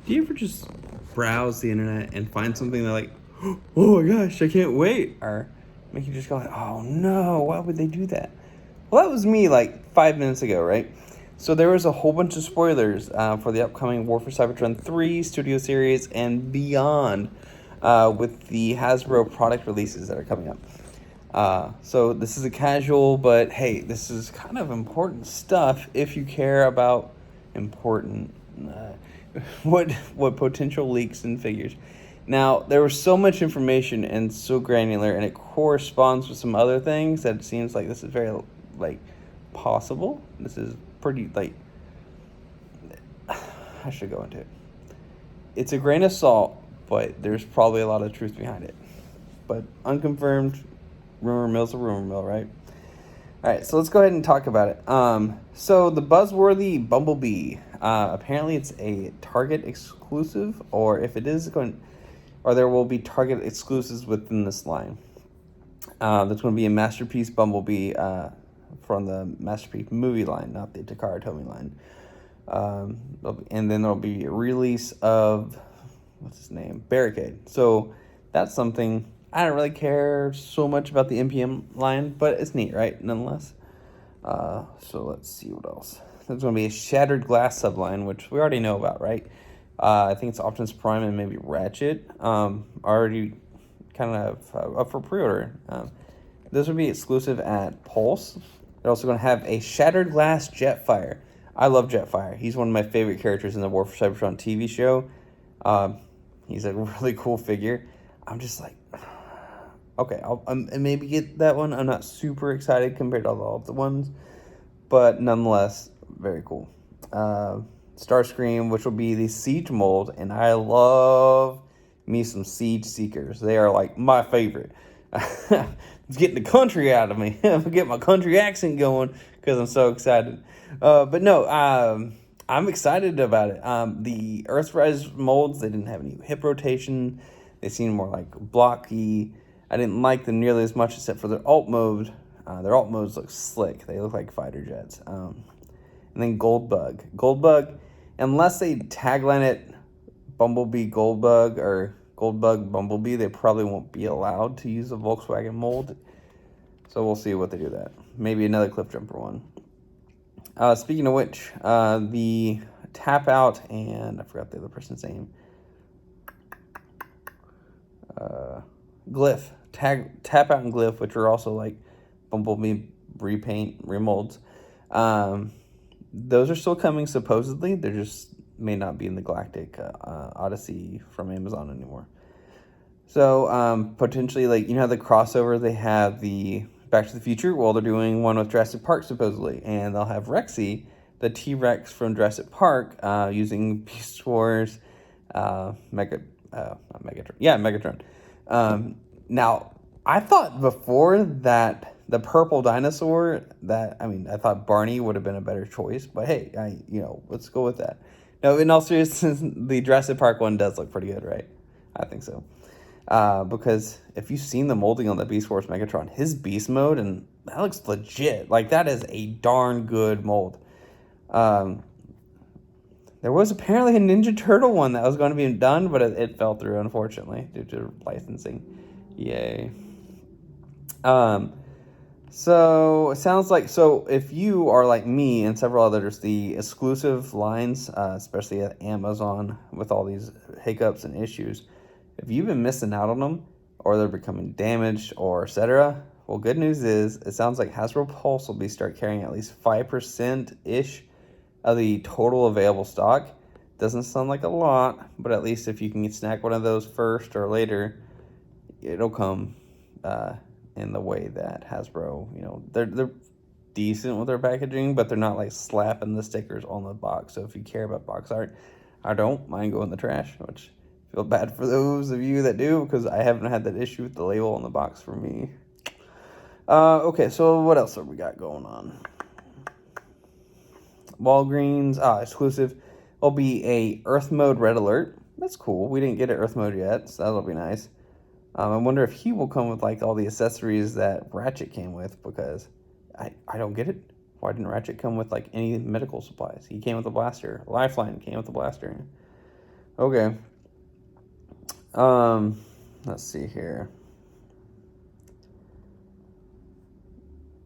Do you ever just browse the internet and find something that like, oh my gosh, I can't wait, or make you just go like, oh no, why would they do that? Well, that was me like 5 minutes ago, right? So there was a whole bunch of spoilers for the upcoming War for Cybertron 3 studio series and beyond with the Hasbro product releases that are coming up. So this is a casual, but hey, this is kind of important stuff if you care about important what potential leaks and figures. Now there was so much information and so granular, and it corresponds with some other things that it seems like this is very like possible. This is pretty like I should go into it. It's a grain of salt, but there's probably a lot of truth behind it. But unconfirmed, rumor mill's a rumor mill, right? All right, so let's go ahead and talk about it. So the buzzworthy Bumblebee, apparently it's a Target exclusive, or if it is going, or there will be Target exclusives within this line. There's going to be a Masterpiece Bumblebee from the Masterpiece movie line, not the Takara Tomy line. And then there'll be a release of, what's his name? Barricade. So that's something. I don't really care so much about the NPM line, but it's neat, right? Nonetheless. So let's see what else. There's going to be a Shattered Glass subline, which we already know about, right? I think it's Optimus Prime and maybe Ratchet. Already kind of up for pre-order. This will be exclusive at Pulse. They're also going to have a Shattered Glass Jetfire. I love Jetfire. He's one of my favorite characters in the War for Cybertron TV show. He's a really cool figure. I'm just like, okay, I'll maybe get that one. I'm not super excited compared to all the ones, but nonetheless, very cool. Starscream, which will be the Siege mold, and I love me some Siege Seekers. They are like my favorite. It's getting the country out of me. I'm getting my country accent going because I'm so excited. But no, I'm excited about it. The Earthrise molds, they didn't have any hip rotation. They seemed more like blocky. I didn't like them nearly as much except for their alt mode. Their alt modes look slick. They look like fighter jets. And then Goldbug. Goldbug, unless they tagline it Bumblebee Goldbug or Goldbug Bumblebee, they probably won't be allowed to use a Volkswagen mold. So we'll see what they do with that. Maybe another Cliff Jumper one. Speaking of which, the Tap Out and I forgot the other person's name. Glyph, Tap Out and Glyph, which are also like Bumblebee repaint remolds. Those are still coming supposedly. They just may not be in the Galactic Odyssey from Amazon anymore. So potentially, like, you know how the crossover, they have the Back to the Future? Well, they're doing one with Jurassic Park supposedly, and they'll have Rexy, the T-Rex from Jurassic Park, using Beast Wars, Megatron. Yeah, Megatron. Now, I thought before that the purple dinosaur, I thought Barney would have been a better choice, but hey, let's go with that. No, in all seriousness, the Jurassic Park one does look pretty good, right? I think so. Because if you've seen the molding on the Beast Wars Megatron, his beast mode, and that looks legit. Like, that is a darn good mold. There was apparently a Ninja Turtle one that was going to be done, but it fell through, unfortunately, due to licensing. Yay. So it sounds like, so if you are like me and several others, the exclusive lines, especially at Amazon with all these hiccups and issues, if you've been missing out on them, or they're becoming damaged, or etc., well, good news is, it sounds like Hasbro Pulse will start carrying at least 5%-ish of the total available stock. Doesn't sound like a lot, but at least if you can snag one of those first or later, it'll come in the way that Hasbro, they're decent with their packaging, but they're not like slapping the stickers on the box. So if you care about box art, I don't mind going in the trash, which I feel bad for those of you that do, because I haven't had that issue with the label on the box for me. Okay, so what else have we got going on? Walgreens exclusive will be a Earth Mode Red Alert. That's cool. We didn't get an Earth Mode yet, so that'll be nice. I wonder if he will come with like all the accessories that Ratchet came with, because I don't get it. Why didn't Ratchet come with like any medical supplies? He came with a blaster. Lifeline came with a blaster. Okay. Let's see here.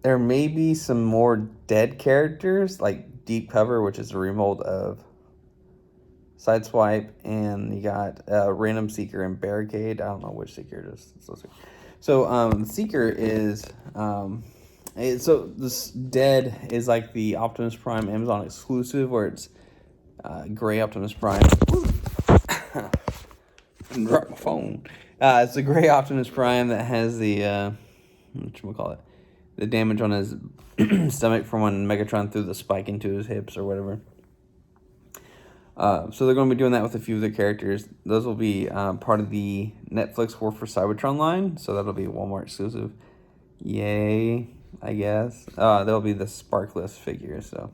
There may be some more dead characters, like Deep Cover, which is a remold of Sideswipe, and you got Random Seeker and Barricade. I don't know which Seeker it is. So Seeker is so this Dead is like the Optimus Prime Amazon exclusive, where it's gray Optimus Prime. Drop my phone. It's a gray Optimus Prime that has the whatchamacallit, the damage on his stomach from when Megatron threw the spike into his hips or whatever. So they're going to be doing that with a few of the characters. Those will be part of the Netflix War for Cybertron line, so that'll be Walmart exclusive. Yay, I guess. There'll be the Sparkless figures, so.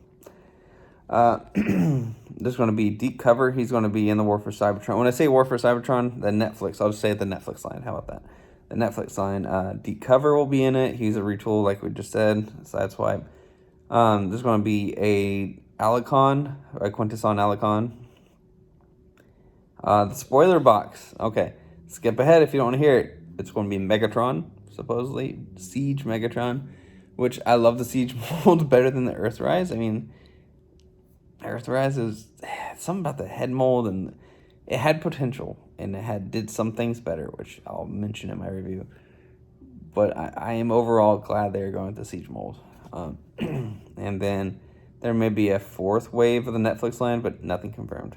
There's going to be Deep Cover. He's going to be in the War for Cybertron. When I say War for Cybertron, the Netflix, I'll just say the Netflix line. How about that? The Netflix line. Deep Cover will be in it. He's a retool, like we just said. Sideswipe. There's going to be a Alicon, a Quintesson Alicon. The spoiler box. Okay, skip ahead if you don't want to hear it. It's going to be Megatron, supposedly. Siege Megatron, which I love the Siege mold better than the Earthrise. I mean, Earthrise is something about the head mold, and it had potential, and it did some things better, which I'll mention in my review. But I am overall glad they're going with the Siege mold. And then there may be a fourth wave of the Netflix line, but nothing confirmed.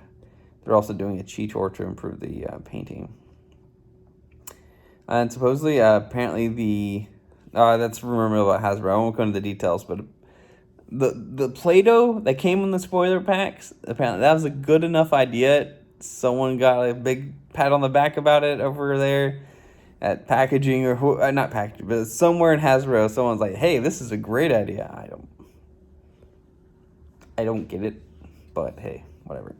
They're also doing a cheetor to improve the painting. And supposedly, apparently that's rumor mill about Hasbro. I won't go into the details, but the Play-Doh that came in the spoiler packs, apparently that was a good enough idea. Someone got a big pat on the back about it over there at packaging, or not packaging, but somewhere in Hasbro. Someone's like, "Hey, this is a great idea." I don't get it, but hey, whatever.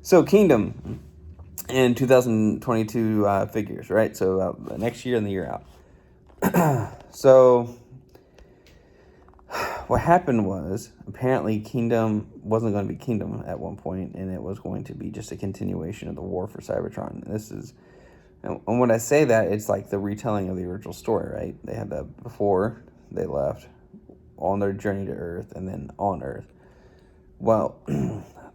So Kingdom in 2022 figures, right? So next year and the year out. So what happened was, apparently Kingdom wasn't going to be Kingdom at one point, and it was going to be just a continuation of the War for Cybertron. And when I say that, it's like the retelling of the original story, right? They had that before they left, on their journey to Earth, and then on Earth. Well,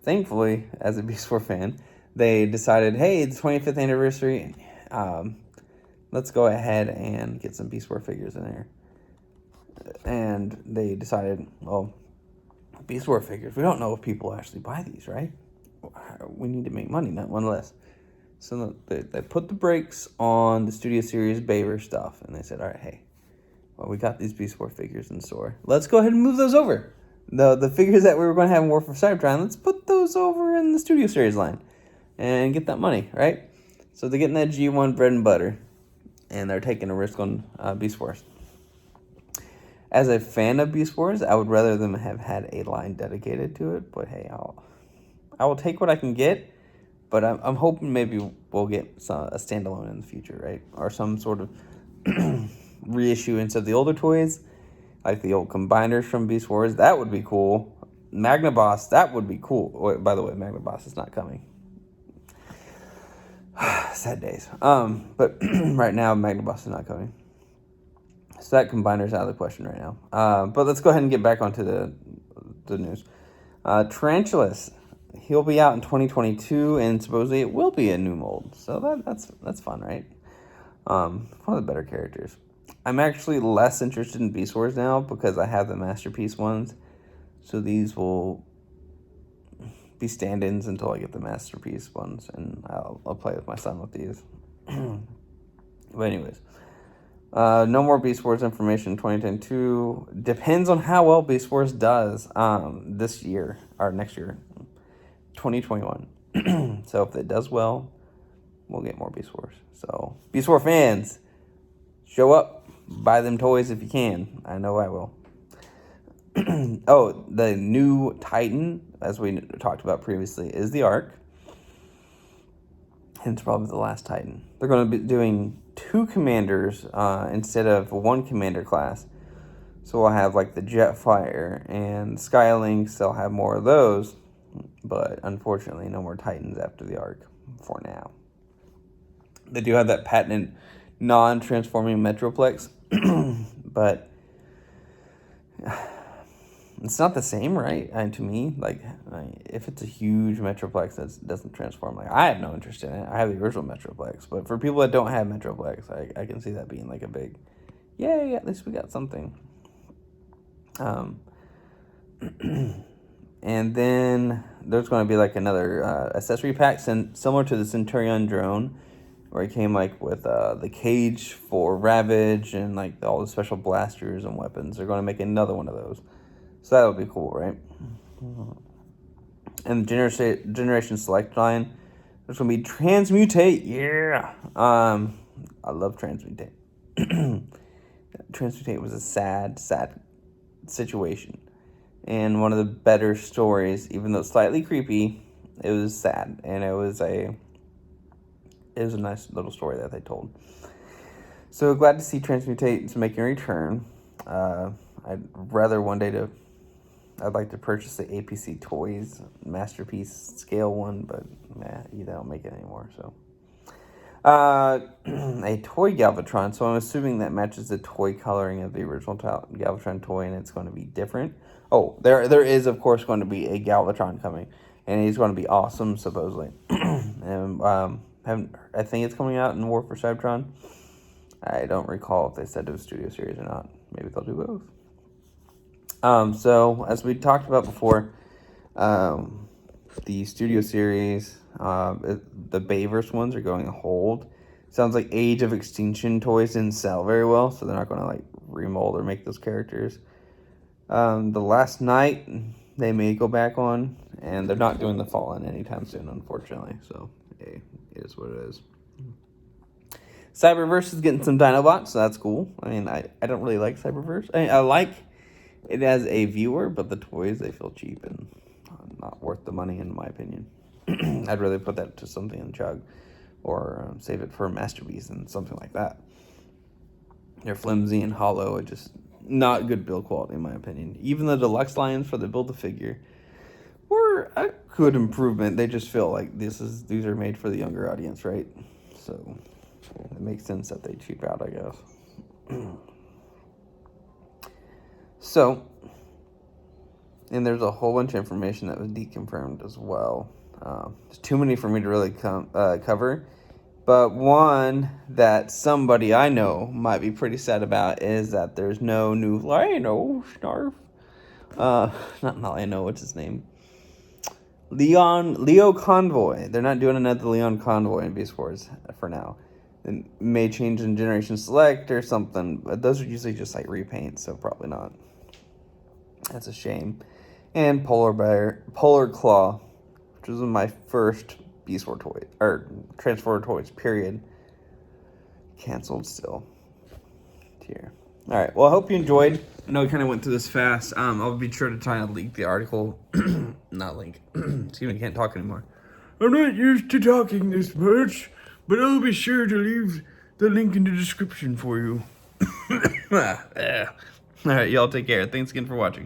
thankfully, as a Beast Wars fan, they decided, hey, it's 25th anniversary. Let's go ahead and get some Beast Wars figures in there. And they decided, well, Beast Wars figures, we don't know if people actually buy these, right? We need to make money, nonetheless. So they put the brakes on the Studio Series Bayverse stuff, and they said, all right, hey, well, we got these Beast Wars figures in store. Let's go ahead and move those over. The figures that we were going to have in War for Cybertron, let's put those over in the Studio Series line and get that money, right? So they're getting that G1 bread and butter, and they're taking a risk on Beast Wars. As a fan of Beast Wars, I would rather them have had a line dedicated to it, but hey, I will take what I can get, but I'm hoping maybe we'll get a standalone in the future, right? Or some sort of reissuance of the older toys, like the old combiners from Beast Wars. That would be cool. Magnaboss, that would be cool. Wait, by the way, Magnaboss is not coming. Sad days. But right now, Magnaboss is not coming. So that combiner's out of the question right now. But let's go ahead and get back onto the news. Tarantulas, he'll be out in 2022, and supposedly it will be a new mold. So that's fun, right? One of the better characters. I'm actually less interested in Beast Wars now because I have the Masterpiece ones. So these will be stand-ins until I get the Masterpiece ones, and I'll play with my son with these. But anyways, no more Beast Wars information in 2022. Depends on how well Beast Wars does this year, or next year, 2021. So if it does well, we'll get more Beast Wars. So Beast Wars fans, show up. Buy them toys if you can. I know I will. Oh, the new Titan, as we talked about previously, is the Ark. And it's probably the last Titan. They're going to be doing 2 commanders instead of 1 commander class. So we'll have like the Jetfire and Skylynx. They'll have more of those. but unfortunately, no more Titans after the arc for now. They do have that patented non-transforming Metroplex, but it's not the same, right? And to me, like, if it's a huge Metroplex that doesn't transform, like, I have no interest in it. I have the original Metroplex, but for people that don't have Metroplex, I can see that being like a big, yay, at least we got something. And then there's going to be like another accessory pack similar to the Centurion drone, where it came like with the cage for Ravage and like all the special blasters and weapons. They're going to make another one of those, so that would be cool, right? And the Generation Select line, there's going to be Transmutate. Yeah, I love Transmutate. Transmutate was a sad situation, and one of the better stories, even though slightly creepy. It was sad, and it was a nice little story that they told. So glad to see Transmutate making a return. I'd like to purchase the APC Toys Masterpiece scale one, but they don't make it anymore. So a toy Galvatron, so I'm assuming that matches the toy coloring of the original Galvatron toy, and it's going to be different. Oh, there is, of course, going to be a Galvatron coming, and he's going to be awesome, supposedly. And I think it's coming out in War for Cybertron. I don't recall if they said it was Studio Series or not. Maybe they'll do both. So, as we talked about before, the Studio Series, the Bayverse ones are going to hold. Sounds like Age of Extinction toys didn't sell very well, so they're not going to like remold or make those characters. The Last Night, they may go back on, and they're not doing the Fallen anytime soon, unfortunately. So, hey, it is what it is. Cyberverse is getting some Dinobots, so that's cool. I mean, I don't really like Cyberverse. I like it as a viewer, but the toys, they feel cheap and not worth the money, in my opinion. I'd rather put that to something in Chug, or save it for a Masterpiece and something like that. They're flimsy and hollow, and just not good build quality, in my opinion. Even the deluxe lines for the Build-A-Figure were a good improvement. They just feel like these are made for the younger audience, right? So it makes sense that they cheap out, I guess. So, and there's a whole bunch of information that was deconfirmed as well. There's too many for me to really cover. But one that somebody I know might be pretty sad about is that there's no new Lionel Snarf. Not Lionel, what's his name? Leo Convoy. They're not doing another Leon Convoy in Beast Wars for now. It may change in Generation Select or something, but those are usually just like repaints, so probably not. That's a shame. And Polar Claw, which was my first Beast War toy, or Transformer toys, period. Canceled still. Here. Alright, well, I hope you enjoyed. I know I kind of went through this fast. I'll be sure to try and link the article. Not link. Excuse me, I can't talk anymore. I'm not used to talking this much, but I'll be sure to leave the link in the description for you. Alright, y'all take care. Thanks again for watching.